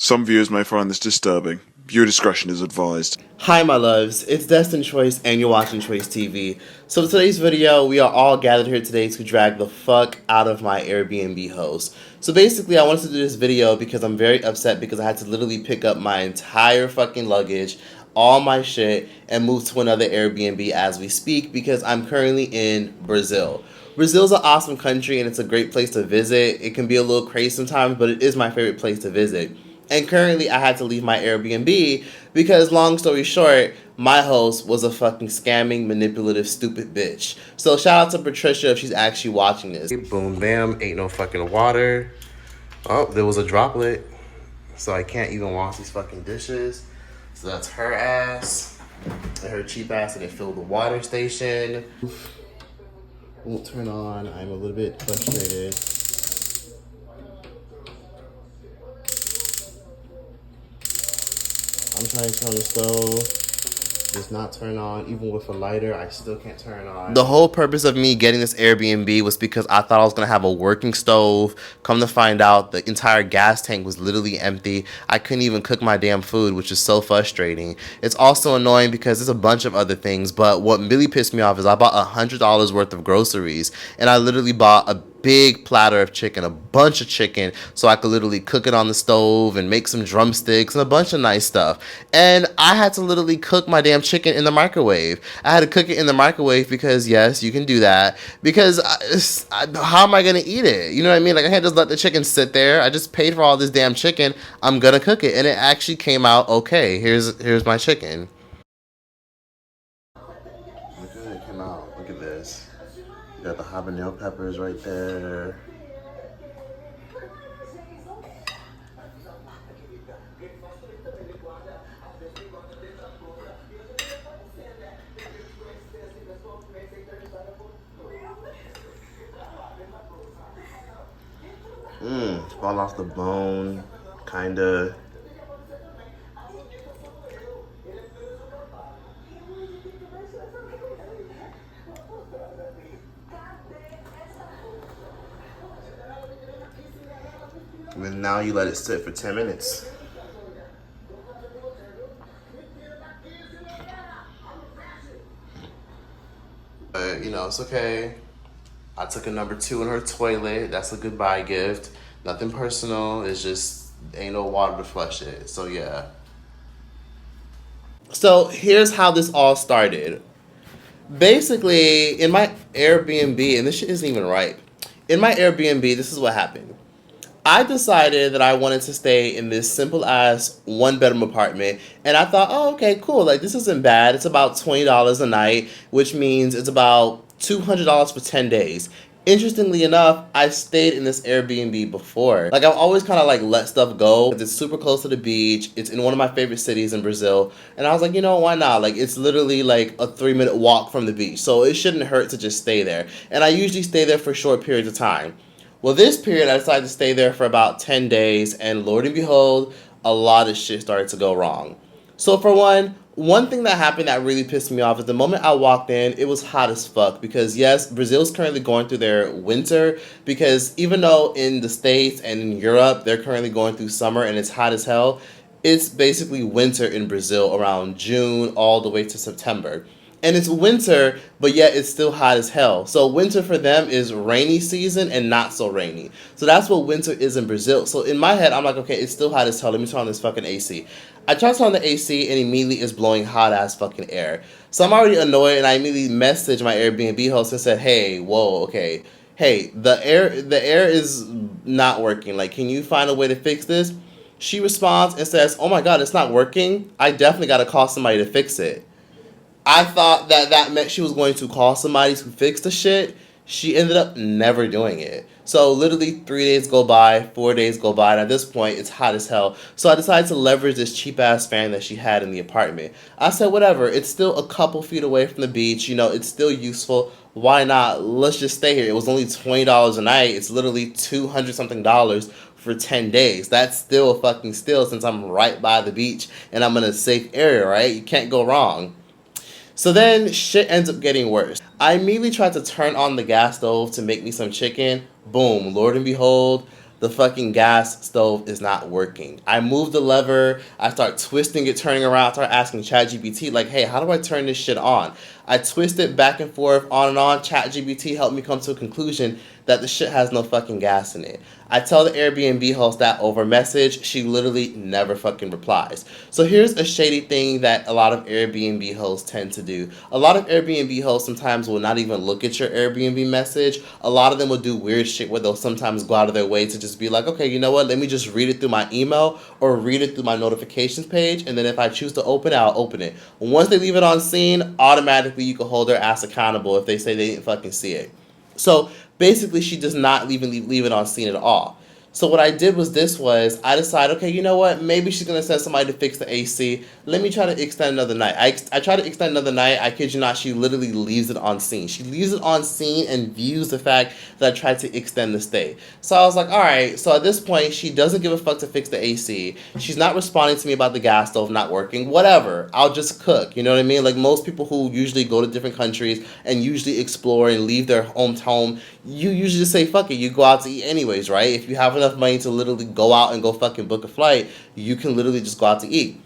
Some viewers may find this disturbing. Viewer discretion is advised. Hi my loves, it's Destin Choice and you're watching Choice TV. So for today's video, we are all gathered here today to drag the fuck out of my Airbnb host. So basically I wanted to do this video because I'm very upset because I had to literally pick up my entire fucking luggage, all my shit, and move to another Airbnb as we speak because I'm currently in Brazil. Brazil's an awesome country and it's a great place to visit. It can be a little crazy sometimes, but it is my favorite place to visit. And currently, I had to leave my Airbnb because, long story short, my host was a fucking scamming, manipulative, stupid bitch. So shout out to Patricia if she's actually watching this. Boom, bam, ain't no fucking water. Oh, there was a droplet. So I can't even wash these fucking dishes. So that's her ass. And her cheap ass and it filled the water station. Won't turn on. I'm a little bit frustrated. I'm trying to turn on the stove, does not turn on. Even with a lighter, I still can't turn on. The whole purpose of me getting this Airbnb was because I thought I was going to have a working stove. Come to find out, the entire gas tank was literally empty. I couldn't even cook my damn food, which is so frustrating. It's also annoying because there's a bunch of other things, but what really pissed me off is I bought $100 worth of groceries, and I literally bought a big platter of chicken, a bunch of chicken, so I could literally cook it on the stove and make some drumsticks and a bunch of nice stuff. And I had to literally cook my damn chicken in the microwave. I had to cook it in the microwave because, yes, you can do that. Because how am I going to eat it? You know what I mean? Like, I can't just let the chicken sit there. I just paid for all this damn chicken. I'm going to cook it. And it actually came out okay. Here's my chicken. Look at it came out. Look at this. You got the habanero peppers right there. Fall off the bone, kinda. And then now you let it sit for 10 minutes. You know, it's okay. I took a number 2 in her toilet. That's a goodbye gift. Nothing personal. It's just ain't no water to flush it. So yeah. So here's how this all started. Basically, in my Airbnb, and this shit isn't even right. In my Airbnb, this is what happened. I decided that I wanted to stay in this simple ass 1-bedroom apartment, and I thought, oh, okay, cool. Like, this isn't bad. It's about $20 a night, which means it's about $200 for 10 days. Interestingly enough, I stayed in this Airbnb before. Like, I've always kind of like let stuff go. It's super close to the beach. It's in one of my favorite cities in Brazil. And I was like, you know, why not? Like, it's literally like a 3-minute walk from the beach. So it shouldn't hurt to just stay there. And I usually stay there for short periods of time. Well, this period, I decided to stay there for about 10 days, and Lord and behold, a lot of shit started to go wrong. So for one thing that happened that really pissed me off is the moment I walked in, it was hot as fuck because, yes, Brazil's currently going through their winter because even though in the States and in Europe, they're currently going through summer and it's hot as hell, it's basically winter in Brazil around June all the way to September. And it's winter, but yet it's still hot as hell. So winter for them is rainy season and not so rainy. So that's what winter is in Brazil. So in my head, I'm like, okay, it's still hot as hell. Let me turn on this fucking AC. I try to turn on the AC and immediately it's blowing hot ass fucking air. So I'm already annoyed and I immediately messaged my Airbnb host and said, hey, whoa, okay. Hey, the air is not working. Like, can you find a way to fix this? She responds and says, oh my God, it's not working. I definitely got to call somebody to fix it. I thought that meant she was going to call somebody to fix the shit. She ended up never doing it. So literally 3 days go by, 4 days go by, and at this point it's hot as hell. So I decided to leverage this cheap ass fan that she had in the apartment. I said, whatever, it's still a couple feet away from the beach, you know, it's still useful. Why not? Let's just stay here. It was only $20 a night. It's literally $200 something for 10 days. That's still a fucking steal since I'm right by the beach and I'm in a safe area, right? You can't go wrong. So then shit ends up getting worse. I immediately tried to turn on the gas stove to make me some chicken. Boom, Lord and behold, the fucking gas stove is not working. I move the lever, I start twisting it, turning around, start asking ChatGPT, like, hey, how do I turn this shit on? I twist it back and forth, on and on. ChatGPT helped me come to a conclusion that the shit has no fucking gas in it. I tell the Airbnb host that over message. She literally never fucking replies. So here's a shady thing that a lot of Airbnb hosts tend to do. A lot of Airbnb hosts sometimes will not even look at your Airbnb message. A lot of them will do weird shit where they'll sometimes go out of their way to just be like, okay, you know what? Let me just read it through my email or read it through my notifications page. And then if I choose to open it, I'll open it. Once they leave it on scene, automatically you can hold their ass accountable if they say they didn't fucking see it. So basically, she does not even leave it on scene at all. So what I did was I decided, okay, you know what? Maybe she's going to send somebody to fix the AC. Let me try to extend another night. I try to extend another night. I kid you not, she literally leaves it on scene. She leaves it on scene and views the fact that I tried to extend the stay. So I was like, all right. So at this point, she doesn't give a fuck to fix the AC. She's not responding to me about the gas stove not working. Whatever. I'll just cook. You know what I mean? Like most people who usually go to different countries and usually explore and leave their home, you usually just say, fuck it. You go out to eat anyways, right? If you have enough money to literally go out and go fucking book a flight, you can literally just go out to eat.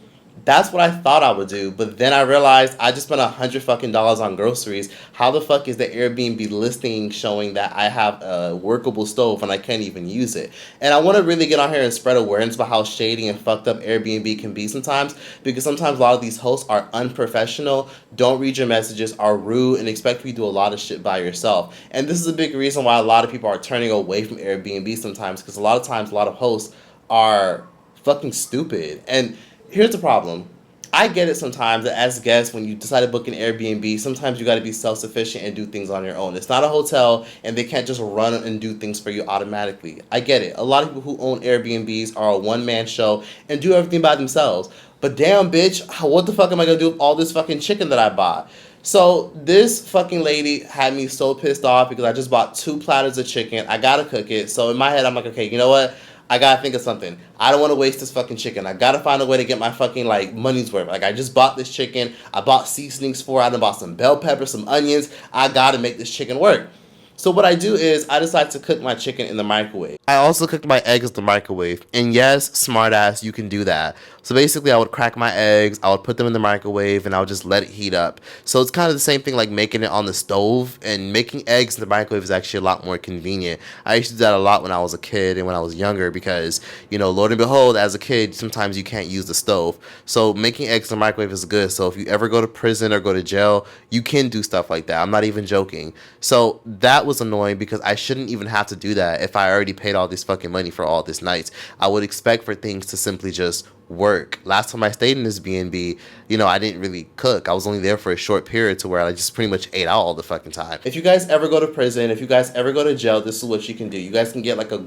That's what I thought I would do, but then I realized I just spent $100 on groceries. How the fuck is the Airbnb listing showing that I have a workable stove and I can't even use it? And I want to really get on here and spread awareness about how shady and fucked up Airbnb can be sometimes, because sometimes a lot of these hosts are unprofessional, don't read your messages, are rude, and expect you to do a lot of shit by yourself. And this is a big reason why a lot of people are turning away from Airbnb sometimes, because a lot of times a lot of hosts are fucking stupid. And here's the problem. I get it sometimes that as guests, when you decide to book an Airbnb, sometimes you got to be self-sufficient and do things on your own. It's not a hotel, and they can't just run and do things for you automatically. I get it. A lot of people who own Airbnbs are a one-man show and do everything by themselves. But damn, bitch, what the fuck am I going to do with all this fucking chicken that I bought? So this fucking lady had me so pissed off because I just bought 2 platters of chicken. I got to cook it. So in my head, I'm like, okay, you know what? I gotta think of something. I don't want to waste this fucking chicken. I gotta find a way to get my fucking money's worth. Like I just bought this chicken. I bought seasonings for it. I done bought some bell peppers, some onions. I gotta make this chicken work. So what I do is I decide to cook my chicken in the microwave. I also cooked my eggs in the microwave. And yes, smartass, you can do that. So basically I would crack my eggs, I would put them in the microwave, and I would just let it heat up. So it's kind of the same thing like making it on the stove, and making eggs in the microwave is actually a lot more convenient. I used to do that a lot when I was a kid and when I was younger because, you know, Lord and behold, as a kid, sometimes you can't use the stove. So making eggs in the microwave is good. So if you ever go to prison or go to jail, you can do stuff like that. I'm not even joking. So that was annoying because I shouldn't even have to do that if I already paid all this fucking money for all this nights. I would expect for things to simply just work. Last time I stayed in this B&B, you know, I didn't really cook. I was only there for a short period to where I just pretty much ate out all the fucking time. If you guys ever go to prison, if you guys ever go to jail, this is what you can do. You guys can get like a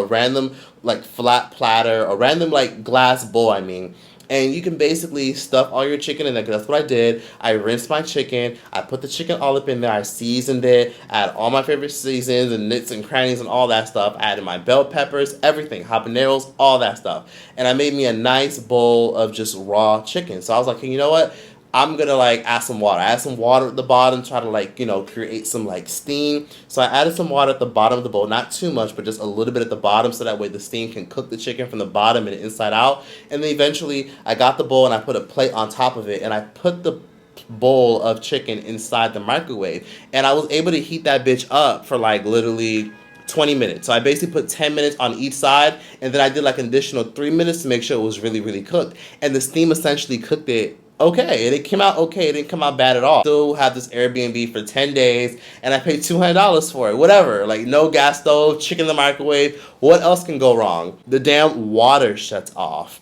random like flat platter, a random like glass bowl, and you can basically stuff all your chicken in there, because that's what I did. I rinsed my chicken. I put the chicken all up in there. I seasoned it. I added all my favorite seasons and nits and crannies and all that stuff. I added my bell peppers, everything, habaneros, all that stuff. And I made me a nice bowl of just raw chicken. So I was like, hey, you know what? I'm going to add some water. I add some water at the bottom, try to create some steam. So I added some water at the bottom of the bowl, not too much, but just a little bit at the bottom so that way the steam can cook the chicken from the bottom and inside out. And then eventually I got the bowl and I put a plate on top of it, and I put the bowl of chicken inside the microwave. And I was able to heat that bitch up for literally 20 minutes. So I basically put 10 minutes on each side, and then I did an additional 3 minutes to make sure it was really, really cooked. And the steam essentially cooked it okay, and it came out okay. It didn't come out bad at all. Still have this Airbnb for 10 days, and I paid $200 for it. Whatever, no gas stove, chicken in the microwave. What else can go wrong? The damn water shuts off.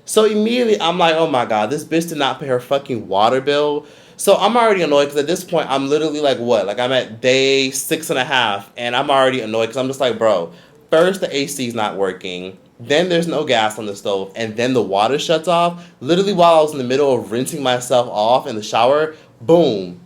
So immediately I'm like, oh my god, this bitch did not pay her fucking water bill. So I'm already annoyed because at this point I'm literally I'm at day 6.5, and I'm already annoyed because I'm just like, bro, first the AC is not working. Then there's no gas on the stove, and then the water shuts off. Literally while I was in the middle of rinsing myself off in the shower, boom,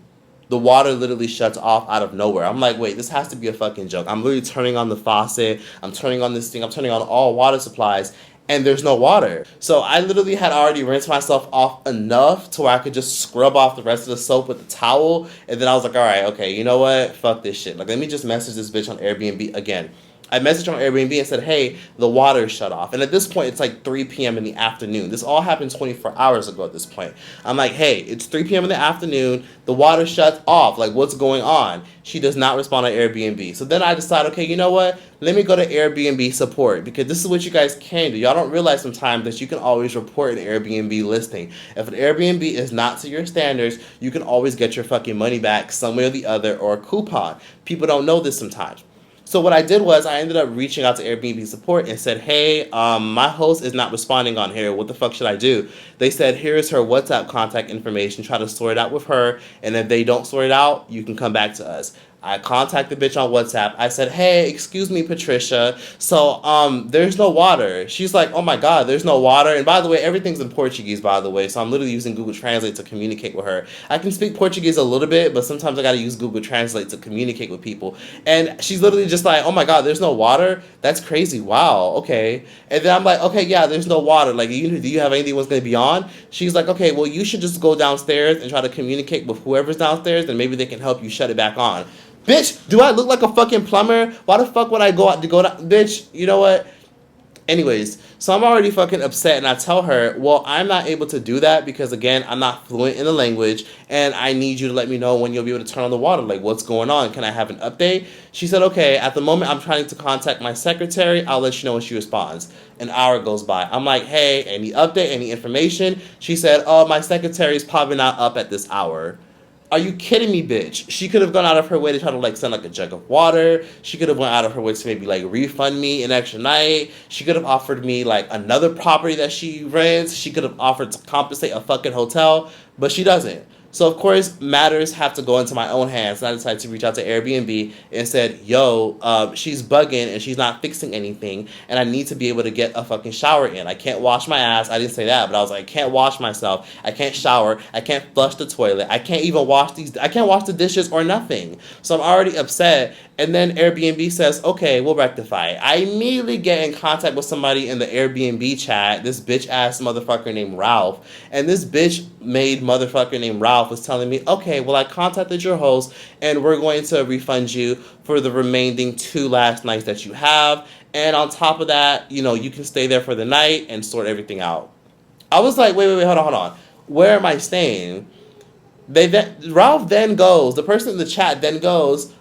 the water literally shuts off out of nowhere. I'm like, wait, this has to be a fucking joke. I'm literally turning on the faucet, I'm turning on this thing, I'm turning on all water supplies, and there's no water. So I literally had already rinsed myself off enough to where I could just scrub off the rest of the soap with the towel, and then I was like, alright, okay, you know what? Fuck this shit. Let me just message this bitch on Airbnb again. I messaged on Airbnb and said, hey, the water shut off. And at this point, it's like 3 p.m. in the afternoon. This all happened 24 hours ago at this point. I'm like, hey, it's 3 p.m. in the afternoon. The water shuts off. Like, what's going on? She does not respond on Airbnb. So then I decide, okay, you know what? Let me go to Airbnb support, because this is what you guys can do. Y'all don't realize sometimes that you can always report an Airbnb listing. If an Airbnb is not to your standards, you can always get your fucking money back some way or the other, or a coupon. People don't know this sometimes. So what I did was I ended up reaching out to Airbnb support and said, hey, my host is not responding on here. What the fuck should I do? They said, here's her WhatsApp contact information. Try to sort it out with her. And if they don't sort it out, you can come back to us. I contacted the bitch on WhatsApp. I said, hey, excuse me, Patricia. So, there's no water. She's like, oh my God, there's no water. And by the way, everything's in Portuguese, by the way. So I'm literally using Google Translate to communicate with her. I can speak Portuguese a little bit, but sometimes I got to use Google Translate to communicate with people. And she's literally just like, oh my God, there's no water? That's crazy. Wow. Okay. And then I'm like, okay, yeah, there's no water. Like, do you have anything what's going to be on? She's like, okay, well, you should just go downstairs and try to communicate with whoever's downstairs, and maybe they can help you shut it back on. Bitch, do I look like a fucking plumber? Why the fuck would I go out to go down? Bitch, you know what? Anyways, so I'm already fucking upset, and I tell her, well, I'm not able to do that because, again, I'm not fluent in the language, and I need you to let me know when you'll be able to turn on the water. Like, what's going on? Can I have an update? She said, okay, at the moment, I'm trying to contact my secretary. I'll let you know when she responds. An hour goes by. I'm like, hey, any update, any information? She said, oh, my secretary's probably not up at this hour. Are you kidding me, bitch? She could have gone out of her way to try to, like, send, like, a jug of water. She could have went out of her way to maybe, like, refund me an extra night. She could have offered me, like, another property that she rents. She could have offered to compensate a fucking hotel, but she doesn't. So, of course, matters have to go into my own hands. And I decided to reach out to Airbnb and said, yo, she's bugging and she's not fixing anything. And I need to be able to get a fucking shower in. I can't wash my ass. I didn't say that, but I was like, I can't wash myself. I can't shower. I can't flush the toilet. I can't even I can't wash the dishes or nothing. So I'm already upset. And then Airbnb says, okay, we'll rectify it. I immediately get in contact with somebody in the Airbnb chat, this bitch-ass motherfucker named Ralph. And this bitch-made motherfucker named Ralph was telling me, okay, well, I contacted your host, and we're going to refund you for the remaining 2 last nights that you have. And on top of that, you know, you can stay there for the night and sort everything out. I was like, wait, hold on. Where am I staying? Ralph then goes, the person in the chat then goes,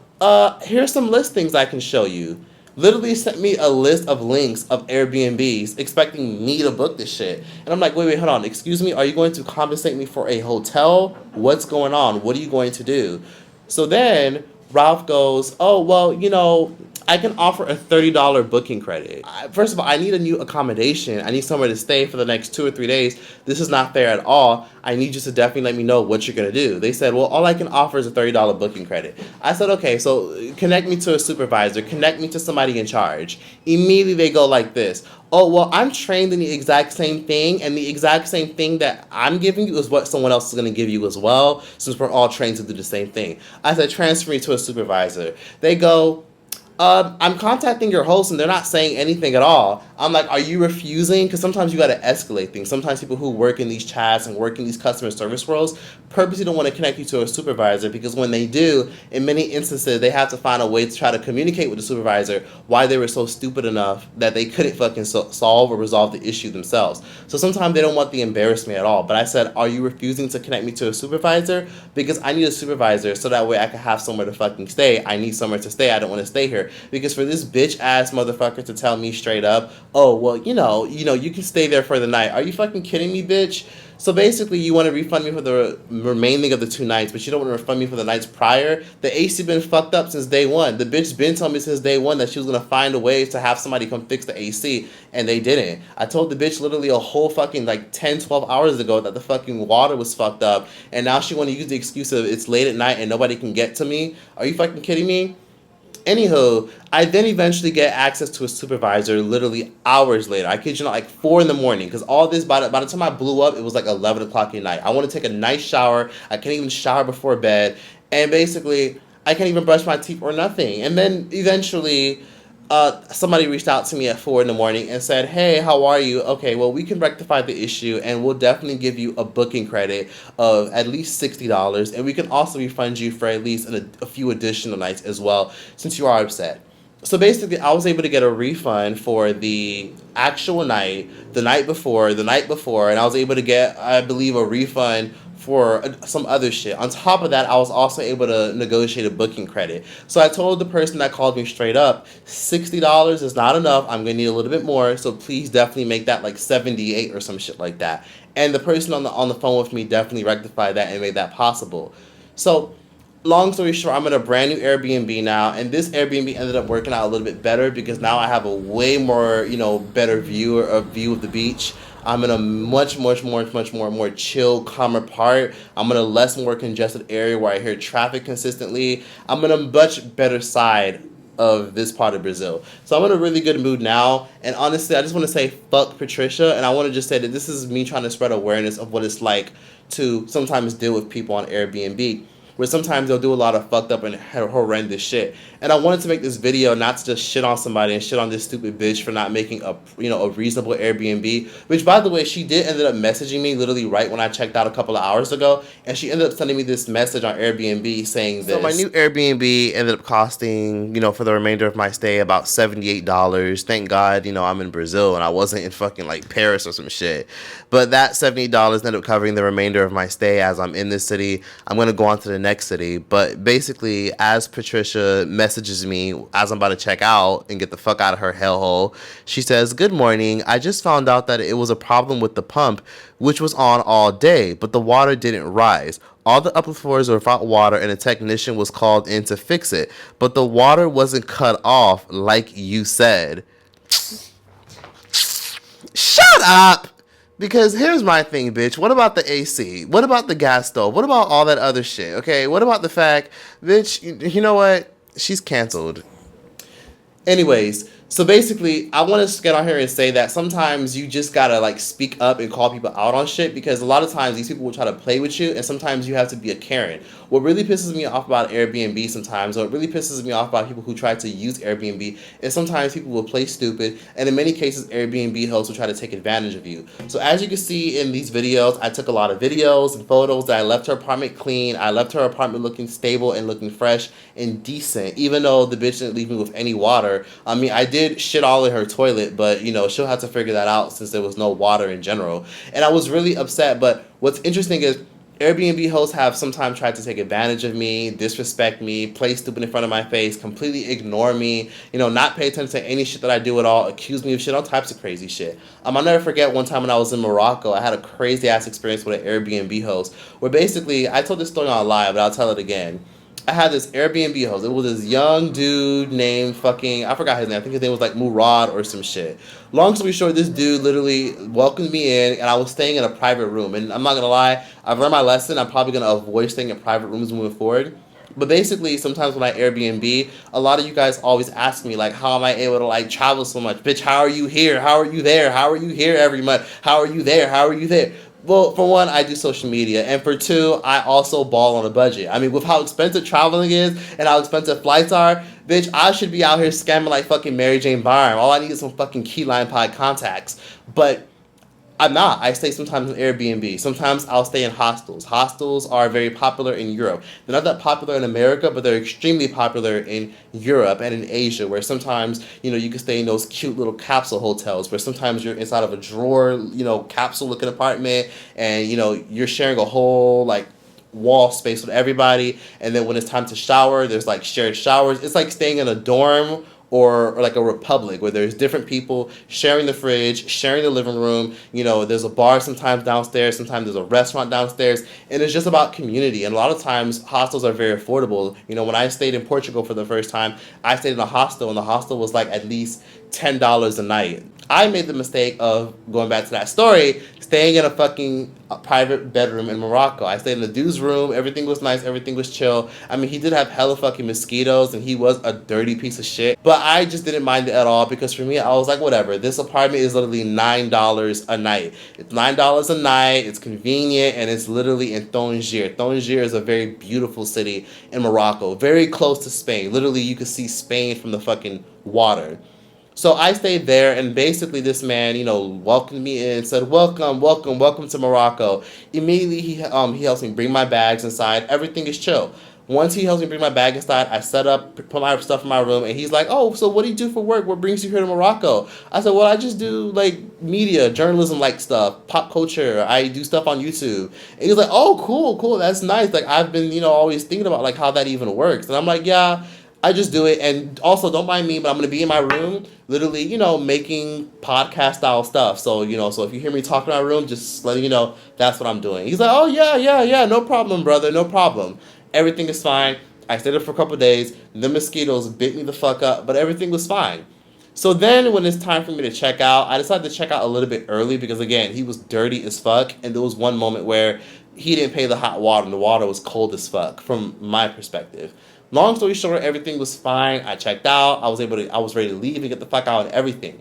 here's some listings I can show you. Literally sent me a list of links of Airbnbs expecting me to book this shit. And I'm like, wait, hold on. Excuse me, are you going to compensate me for a hotel? What's going on? What are you going to do? So then Ralph goes, oh, well, you know, I can offer a $30 booking credit. First of all, I need a new accommodation. I need somewhere to stay for the next 2 or 3 days. This is not fair at all. I need you to definitely let me know what you're going to do. They said, well, all I can offer is a $30 booking credit. I said, okay, so connect me to a supervisor. Connect me to somebody in charge. Immediately they go like this. Oh, well, I'm trained in the exact same thing, and the exact same thing that I'm giving you is what someone else is going to give you as well, since we're all trained to do the same thing. I said, transfer me to a supervisor. They go, I'm contacting your host and they're not saying anything at all. I'm like, are you refusing? Because sometimes you got to escalate things. Sometimes people who work in these chats and work in these customer service roles purposely don't want to connect you to a supervisor, because when they do, in many instances, they have to find a way to try to communicate with the supervisor why they were so stupid enough that they couldn't fucking solve or resolve the issue themselves. So sometimes they don't want the embarrassment at all. But I said, are you refusing to connect me to a supervisor? Because I need a supervisor so that way I can have somewhere to fucking stay. I need somewhere to stay. I don't want to stay here. Because for this bitch-ass motherfucker to tell me straight up, oh, well, you know, you can stay there for the night. Are you fucking kidding me, bitch? So basically, you want to refund me for the remaining of the 2 nights, but you don't want to refund me for the nights prior. The AC been fucked up since day one. The bitch been telling me since day one that she was going to find a way to have somebody come fix the AC, and they didn't. I told the bitch literally a whole fucking, like, 10, 12 hours ago that the fucking water was fucked up, and now she want to use the excuse of it's late at night and nobody can get to me. Are you fucking kidding me? Anywho, I then eventually get access to a supervisor literally hours later. I kid you not, like 4 in the morning. Because all this, by the time I blew up, it was like 11 o'clock at night. I want to take a nice shower. I can't even shower before bed. And basically, I can't even brush my teeth or nothing. And then eventually, somebody reached out to me at 4 in the morning and said, hey, how are you? Okay, well, we can rectify the issue and we'll definitely give you a booking credit of at least $60. And we can also refund you for at least a few additional nights as well, since you are upset. So basically, I was able to get a refund for the actual night, the night before, and I was able to get, I believe, a refund for some other shit. On top of that, I was also able to negotiate a booking credit. So I told the person that called me straight up, $60 is not enough. I'm gonna need a little bit more. So please definitely make that like 78 or some shit like that. And the person on the phone with me definitely rectified that and made that possible. So long story short, I'm in a brand new Airbnb now, and this Airbnb ended up working out a little bit better because now I have a way more, better view of the beach. I'm in a much more chill, calmer part. I'm in a less more congested area where I hear traffic consistently. I'm in a much better side of this part of Brazil. So I'm in a really good mood now. And honestly, I just want to say fuck Patricia. And I want to just say that this is me trying to spread awareness of what it's like to sometimes deal with people on Airbnb, where sometimes they'll do a lot of fucked up and horrendous shit. And I wanted to make this video not to just shit on somebody and shit on this stupid bitch for not making a reasonable Airbnb. Which, by the way, she did ended up messaging me literally right when I checked out a couple of hours ago, and she ended up sending me this message on Airbnb saying this. So my new Airbnb ended up costing, for the remainder of my stay, about $78. Thank God, I'm in Brazil and I wasn't in fucking like Paris or some shit. But that $78 ended up covering the remainder of my stay as I'm in this city. I'm gonna go on to the next city. But basically, as Patricia messages me as I'm about to check out and get the fuck out of her hellhole, she says, "Good morning. I just found out that it was a problem with the pump, which was on all day, but the water didn't rise. All the upper floors were without water and a technician was called in to fix it. But the water wasn't cut off like you said." Shut up! Because here's my thing, bitch. What about the AC? What about the gas stove? What about all that other shit? Okay, what about the fact, bitch, you know what? She's canceled. Anyways, so basically, I want to get on here and say that sometimes you just gotta like speak up and call people out on shit, because a lot of times these people will try to play with you, and sometimes you have to be a Karen. What really pisses me off about Airbnb sometimes, or what really pisses me off about people who try to use Airbnb, is sometimes people will play stupid, and in many cases, Airbnb hosts will try to take advantage of you. So as you can see in these videos, I took a lot of videos and photos that I left her apartment clean. I left her apartment looking stable and looking fresh and decent, even though the bitch didn't leave me with any water. I mean, I did shit all in her toilet, but she'll have to figure that out since there was no water in general. And I was really upset, but what's interesting is Airbnb hosts have sometimes tried to take advantage of me, disrespect me, play stupid in front of my face, completely ignore me, not pay attention to any shit that I do at all, accuse me of shit, all types of crazy shit. I'll never forget one time when I was in Morocco, I had a crazy ass experience with an Airbnb host, where basically, I told this story on live, but I'll tell it again. I had this Airbnb host. It was this young dude named I forgot his name. I think his name was like Murad or some shit. Long story short, this dude literally welcomed me in, and I was staying in a private room. And I'm not going to lie, I've learned my lesson. I'm probably going to avoid staying in private rooms moving forward. But basically, sometimes when I Airbnb, a lot of you guys always ask me, like, how am I able to, like, travel so much? Bitch, how are you here? How are you there? How are you here every month? How are you there? How are you there? Well, for one, I do social media, and for two, I also ball on a budget. I mean, with how expensive traveling is and how expensive flights are, bitch, I should be out here scamming like fucking Mary Jane Barham. All I need is some fucking key lime pie contacts. But I'm not. I stay sometimes in Airbnb. Sometimes I'll stay in hostels. Hostels are very popular in Europe. They're not that popular in America, but they're extremely popular in Europe and in Asia, where sometimes, you can stay in those cute little capsule hotels, where sometimes you're inside of a drawer, capsule-looking apartment, and, you're sharing a whole, like, wall space with everybody, and then when it's time to shower, there's, like, shared showers. It's like staying in a dorm or like a republic, where there's different people sharing the fridge, sharing the living room. There's a bar sometimes downstairs, sometimes there's a restaurant downstairs, and it's just about community. And a lot of times hostels are very affordable. When I stayed in Portugal for the first time, I stayed in a hostel, and the hostel was like at least $10 a night. I made the mistake of, going back to that story, staying in a fucking private bedroom in Morocco. I stayed in the dude's room. Everything was nice. Everything was chill. I mean, he did have hella fucking mosquitoes, and he was a dirty piece of shit. But I just didn't mind it at all, because for me, I was like, whatever. This apartment is literally $9 a night. It's $9 a night. It's convenient, and it's literally in Tangier. Tangier is a very beautiful city in Morocco. Very close to Spain. Literally, you could see Spain from the fucking water. So I stayed there, and basically this man, welcomed me in, said, welcome, welcome, welcome to Morocco. Immediately, he helps me bring my bags inside. Everything is chill. Once he helps me bring my bag inside, I set up, put my stuff in my room, and he's like, "Oh, so what do you do for work? What brings you here to Morocco?" I said, "Well, I just do like media, journalism, like stuff, pop culture. I do stuff on YouTube." And he's like, "Oh, cool, cool, that's nice. Like I've been, always thinking about like how that even works." And I'm like, "Yeah, I just do it." And also, don't mind me, but I'm gonna be in my room, literally, making podcast style stuff. So, so if you hear me talking in my room, just letting you know that's what I'm doing. He's like, "Oh yeah, yeah, yeah, no problem, brother, no problem. Everything is fine." I stayed there for a couple of days. The mosquitoes bit me the fuck up, but everything was fine. So then, when it's time for me to check out, I decided to check out a little bit early because, again, he was dirty as fuck, and there was one moment where he didn't pay the hot water, and the water was cold as fuck from my perspective. Long story short, everything was fine. I checked out. I was ready to leave and get the fuck out and everything.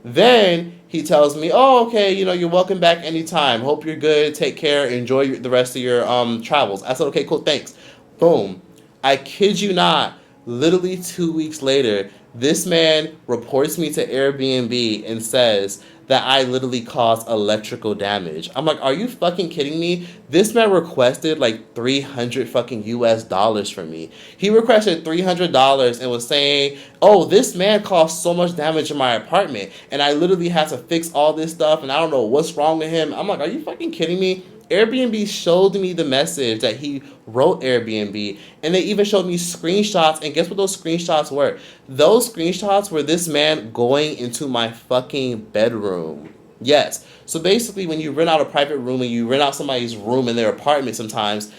Then he tells me, "Oh, okay, you're welcome back anytime. Hope you're good. Take care. Enjoy the rest of your travels." I said, "Okay, cool, thanks." Boom. I kid you not. Literally 2 weeks later, this man reports me to Airbnb and says that I literally caused electrical damage. I'm like, are you fucking kidding me? This man requested like 300 fucking US dollars from me. He requested $300 and was saying, "Oh, this man caused so much damage in my apartment and I literally had to fix all this stuff and I don't know what's wrong with him." I'm like, are you fucking kidding me? Airbnb showed me the message that he wrote Airbnb, and they even showed me screenshots, and guess what those screenshots were? Those screenshots were this man going into my fucking bedroom. Yes. So basically, when you rent out a private room and you rent out somebody's room in their apartment sometimes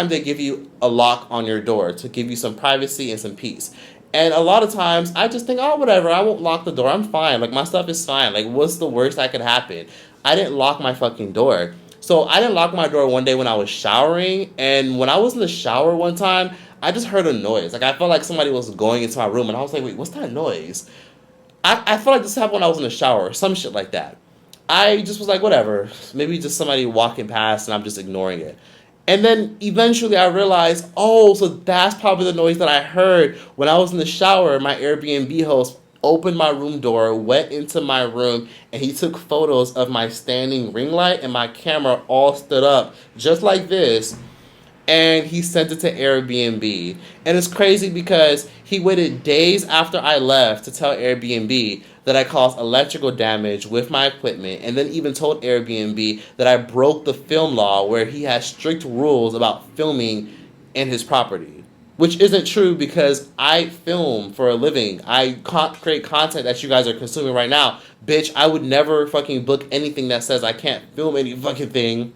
they give you a lock on your door to give you some privacy and some peace. And a lot of times, I just think, oh, whatever, I won't lock the door. I'm fine. Like, my stuff is fine. Like, what's the worst that could happen? I didn't lock my fucking door. So I didn't lock my door one day when I was showering, and when I was in the shower one time, I just heard a noise. Like, I felt like somebody was going into my room, and I was like, wait, what's that noise? I felt like this happened when I was in the shower, or some shit like that. I just was like, whatever, maybe just somebody walking past, and I'm just ignoring it. And then eventually I realized, oh, so that's probably the noise that I heard when I was in the shower. My Airbnb host opened my room door, went into my room, and he took photos of my standing ring light and my camera all stood up just like this, and he sent it to Airbnb. And it's crazy because he waited days after I left to tell Airbnb that I caused electrical damage with my equipment, and then even told Airbnb that I broke the film law where he has strict rules about filming in his property. Which isn't true because I film for a living. I create content that you guys are consuming right now. Bitch, I would never fucking book anything that says I can't film any fucking thing.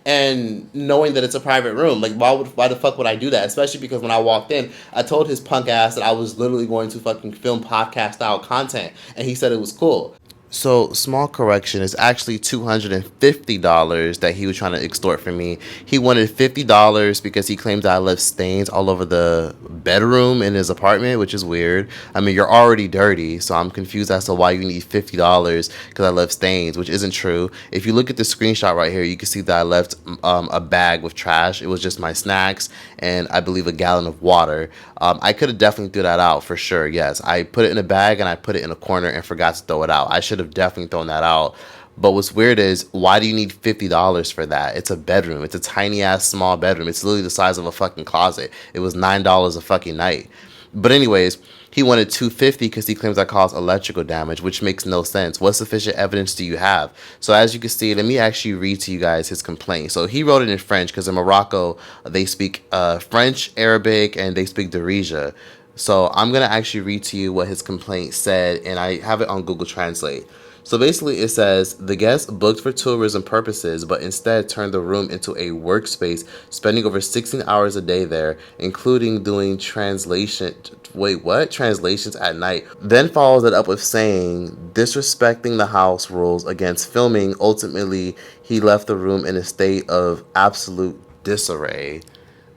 And knowing that it's a private room. Like, why the fuck would I do that? Especially because when I walked in, I told his punk ass that I was literally going to fucking film podcast style content. And he said it was cool. So, small correction, it's actually $250 that he was trying to extort from me. He wanted $50 because he claimed that I left stains all over the bedroom in his apartment, which is weird. I mean, you're already dirty, so I'm confused as to why you need $50 because I left stains, which isn't true. If you look at the screenshot right here, you can see that I left a bag with trash. It was just my snacks and I believe a gallon of water. I could have definitely threw that out for sure, yes. I put it in a bag and I put it in a corner and forgot to throw it out. I should have definitely thrown that out. But what's weird is, why do you need $50 for that? It's a bedroom. It's a tiny ass small bedroom. It's literally the size of a fucking closet. It was $9 a fucking night. But anyways, he wanted $250 because he claims I caused electrical damage, which makes no sense. What sufficient evidence do you have? So as you can see, let me actually read to you guys his complaint. So he wrote it in French because in Morocco, they speak French, Arabic, and they speak Darija. So I'm going to actually read to you what his complaint said, and I have it on Google Translate. So basically it says, the guest booked for tourism purposes, but instead turned the room into a workspace, spending over 16 hours a day there, including doing translations at night. Then follows it up with saying, disrespecting the house rules against filming. Ultimately, he left the room in a state of absolute disarray.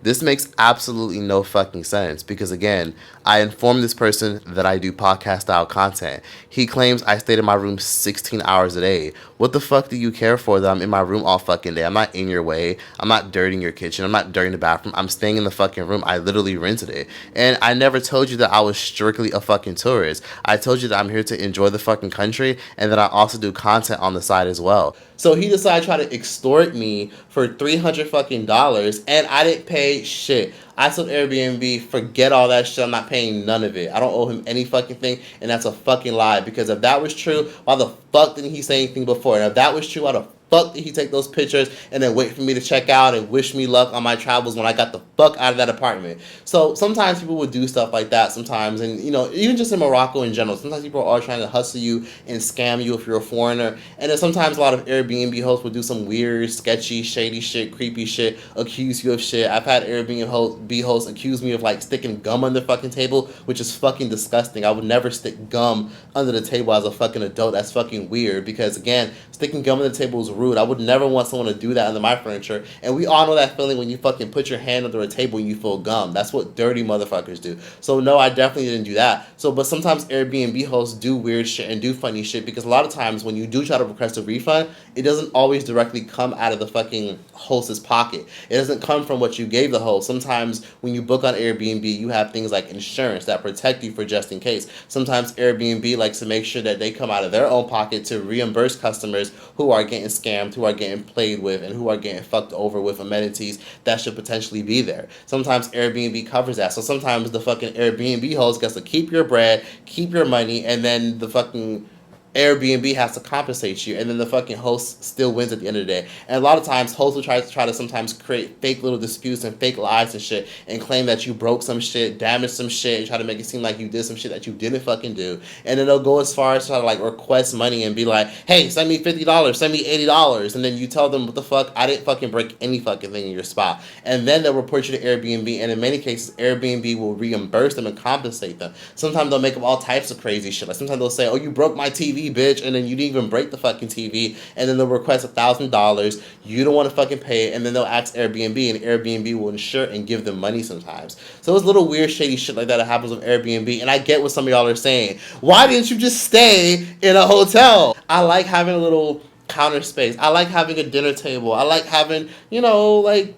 This makes absolutely no fucking sense because, again, I informed this person that I do podcast style content. He claims I stayed in my room 16 hours a day. What the fuck do you care for that I'm in my room all fucking day? I'm not in your way. I'm not dirtying your kitchen. I'm not dirtying the bathroom. I'm staying in the fucking room. I literally rented it. And I never told you that I was strictly a fucking tourist. I told you that I'm here to enjoy the fucking country and that I also do content on the side as well. So he decided to try to extort me for $300 and I didn't pay shit. I told Airbnb, forget all that shit. I'm not paying none of it. I don't owe him any fucking thing, and that's a fucking lie. Because if that was true, why the fuck didn't he say anything before? And if that was true, why the fuck did he take those pictures and then wait for me to check out and wish me luck on my travels when I got the fuck out of that apartment? So sometimes people would do stuff like that sometimes, and you know, even just in Morocco in general, sometimes people are trying to hustle you and scam you if you're a foreigner. And then sometimes a lot of Airbnb hosts will do some weird, sketchy, shady shit, creepy shit, accuse you of shit. I've had Airbnb hosts accuse me of like sticking gum on their fucking table, which is fucking disgusting. I would never stick gum under the table as a fucking adult. That's fucking weird, because again, sticking gum on the table is rude. I would never want someone to do that under my furniture. And we all know that feeling when you fucking put your hand under a table and you feel gum. That's what dirty motherfuckers do. So no, I definitely didn't do that. So, but sometimes Airbnb hosts do weird shit and do funny shit, because a lot of times when you do try to request a refund, it doesn't always directly come out of the fucking host's pocket. It doesn't come from what you gave the host. Sometimes when you book on Airbnb, you have things like insurance that protect you for just in case. Sometimes Airbnb likes to make sure that they come out of their own pocket to reimburse customers who are getting scammed, who are getting played with, and who are getting fucked over with amenities that should potentially be there. Sometimes Airbnb covers that. So sometimes the fucking Airbnb host gets to keep your bread, keep your money, and then the fucking Airbnb has to compensate you, and then the fucking host still wins at the end of the day. And a lot of times, hosts will try to sometimes create fake little disputes and fake lies and shit, and claim that you broke some shit, damaged some shit, and try to make it seem like you did some shit that you didn't fucking do. And then they'll go as far as to try to like request money and be like, hey, send me $50, send me $80, and then you tell them, what the fuck, I didn't fucking break any fucking thing in your spot. And then they'll report you to Airbnb, and in many cases, Airbnb will reimburse them and compensate them. Sometimes they'll make up all types of crazy shit. Like sometimes they'll say, oh, you broke my TV, bitch, and then you didn't even break the fucking TV, and then they'll request $1,000. You don't want to fucking pay it, and then they'll ask Airbnb, and Airbnb will insure and give them money sometimes. So it's little weird, shady shit like that happens with Airbnb, and I get what some of y'all are saying. Why didn't you just stay in a hotel? I like having a little counter space. I like having a dinner table. I like having, you know, like,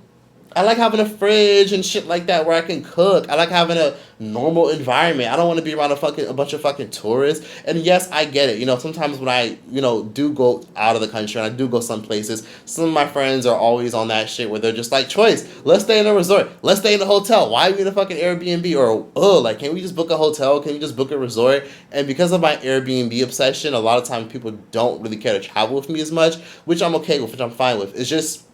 I like having a fridge and shit like that where I can cook. I like having a normal environment. I don't want to be around a bunch of fucking tourists. And yes, I get it. You know, sometimes when I, you know, do go out of the country and I do go some places, some of my friends are always on that shit where they're just like, Choice, let's stay in a resort. Let's stay in a hotel. Why are we in a fucking Airbnb? Or, oh, like, can we just book a hotel? Can we just book a resort? And because of my Airbnb obsession, a lot of times people don't really care to travel with me as much, which I'm okay with, which I'm fine with. It's just,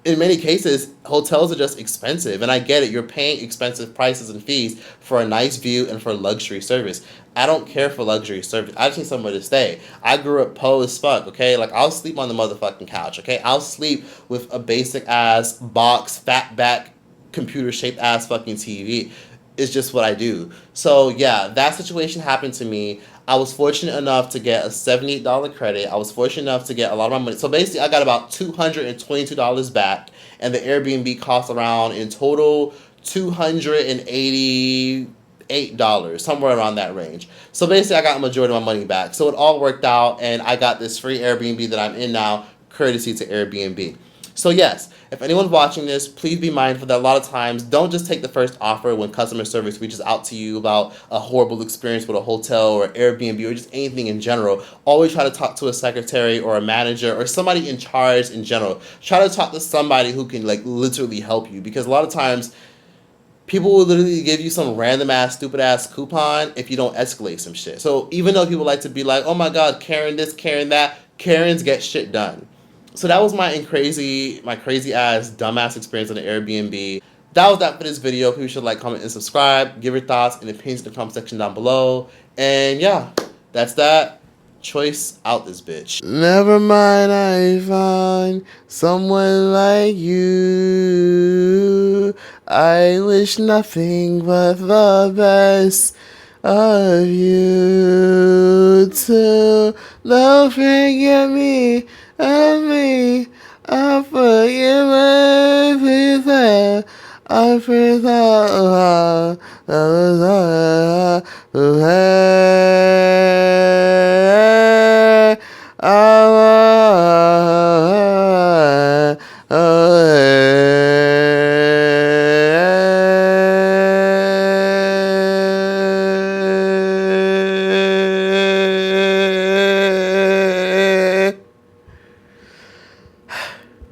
in many cases, hotels are just expensive, and I get it. You're paying expensive prices and fees for a nice view and for luxury service. I don't care for luxury service. I just need somewhere to stay. I grew up poor as fuck, okay? Like, I'll sleep on the motherfucking couch, okay? I'll sleep with a basic-ass box, fat back, computer-shaped ass fucking TV. It's just what I do. So, yeah, that situation happened to me. I was fortunate enough to get a $78 credit. I was fortunate enough to get a lot of my money. So basically, I got about $222 back, and the Airbnb cost around, in total, $288, somewhere around that range. So basically, I got a majority of my money back. So it all worked out, and I got this free Airbnb that I'm in now, courtesy to Airbnb. So yes, if anyone's watching this, please be mindful that a lot of times, don't just take the first offer when customer service reaches out to you about a horrible experience with a hotel or Airbnb or just anything in general. Always try to talk to a secretary or a manager or somebody in charge in general. Try to talk to somebody who can like literally help you, because a lot of times people will literally give you some random ass stupid ass coupon if you don't escalate some shit. So even though people like to be like, oh my god, Karen this, Karen that, Karens get shit done. So that was my crazy ass dumbass experience on the Airbnb. That was that for this video. People should like, comment, and subscribe. Give your thoughts and opinions in the comment section down below. And yeah, that's that. Choice out this bitch. Never mind, I find someone like you. I wish nothing but the best of you too. Don't forget me and me. I forgive everything. I forgot.